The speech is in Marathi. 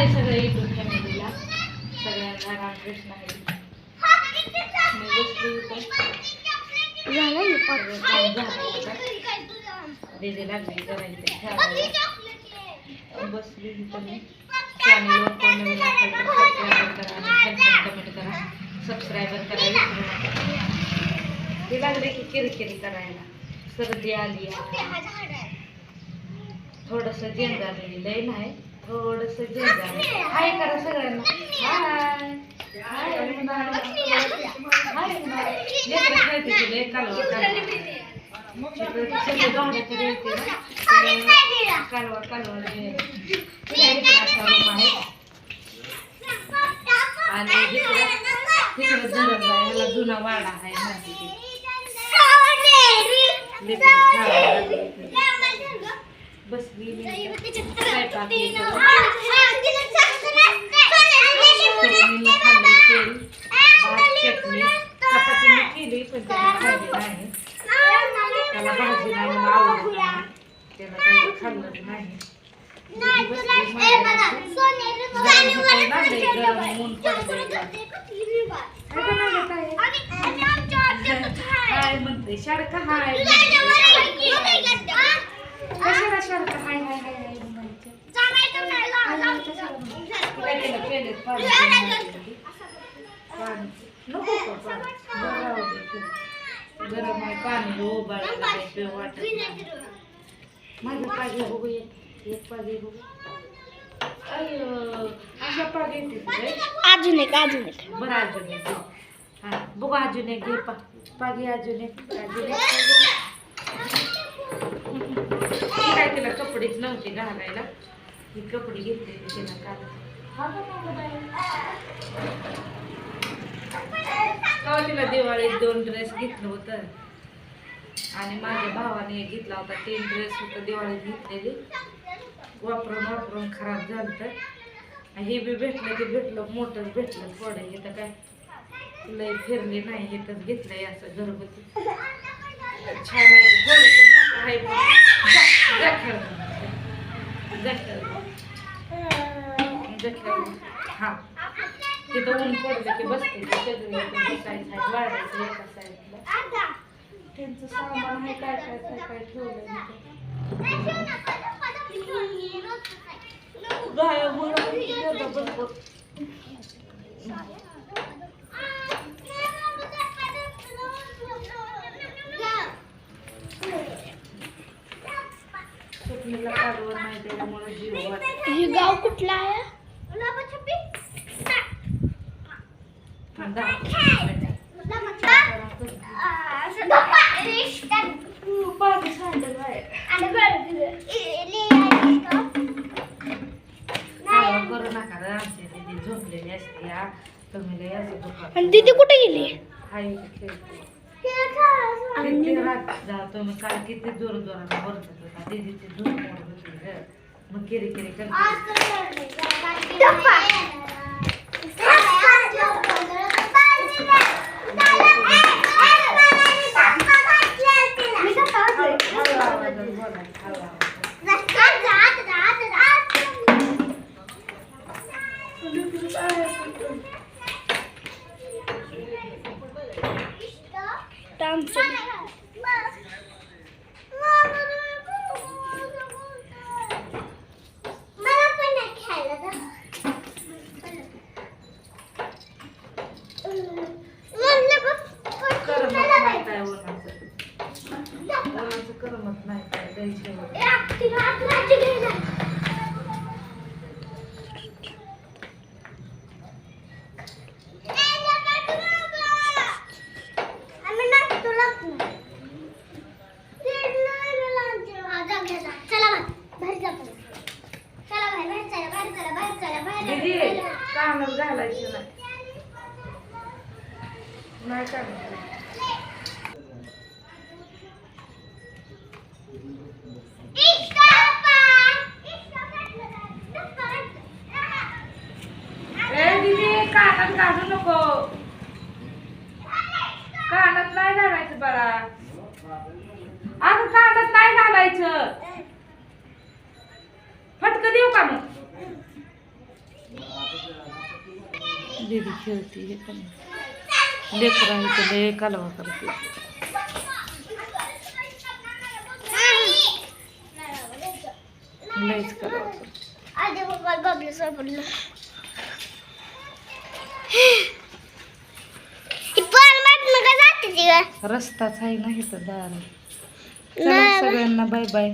हाय सगळ्या युट्यूब फॅमिलीला सगळ्यांना रामकृष्ण आहे. मी बसली दीदी लागली करायचं खेळायला बसली इथं मी. चॅनलवर कोण नवीन असेल तर कमेंट करा, सबस्क्रायबर करा विसरू नका. ते लागले की किरकिरी करायला. सर्दी आली थोडंसं जेंजारली लय नाही थोडंसं जेंजारली. हाय करा सगळ्यांना. हाय कालवा कालवा आणि तिकडे धरण ह्याला जुना वाडा आहे बसली स्वयंपाक चटणी चपाती मी केली पण त्याला खाल्ली नाही. त्याला भाजी नाही मला आवडत नाही त्याला काही खाल्लं नाही. गरम ऊन हाय म्हणते शारका हाय कशाला शारका हाय हाय हाय हाय म्हणायचं. नको गरम आहे पाणी उबाळायला वाटत माझं पागे बघू एक पागे बघू. अशा पागे येते अजून एक बरं अजून एक हा बघू अजून एक घे पागे अजून एक काय तिला कपडेच नव्हते घालायला ही कपडे घेतले तिला काल. तेव्हा तिला दिवाळीत 2 ड्रेस घेतलं होतं आणि माझ्या भावाने घेतला होता 3 ड्रेस होतं दिवाळीत घेतलेली. वापरून खराब झालं तर हे बी भेटलं ते भेटलं मोठंच भेटलं थोडं. हे तर काय लय फिरले नाही हेच घेतलंय असं घरगुती छान आहे. थोडंसं मोठं आहे हा तिथं ऊन पडलं की बसते बसायचं आहे वाढायचं एका साईडला. त्यांचं सामान आहे काय काय ठेवलं स्वप्नीला काढवत नाही त्याच्यामुळे जीव वाटत. हे गाव कुठलं आहे? करू नका आमच्या दिदी झोपलेली असते तुम्ही दीदी कुठे गेली? तुम्ही काल किती जोरात बोलत होता दीदीची झोप होती मग किरी करते. करमत नाही कानात घालायचे नाही कानात. कानात घालू नको कानात नाही घालायचं बाळा. अगं कानात नाही घालायचं. फटकं देऊ का मग? दीदी खेळती हे पण लेकर आहे ते लय कालवा करते. लयच कालवा करते. रस्ताच आहे नाही तर दार. चला सगळ्यांना बाय बाय.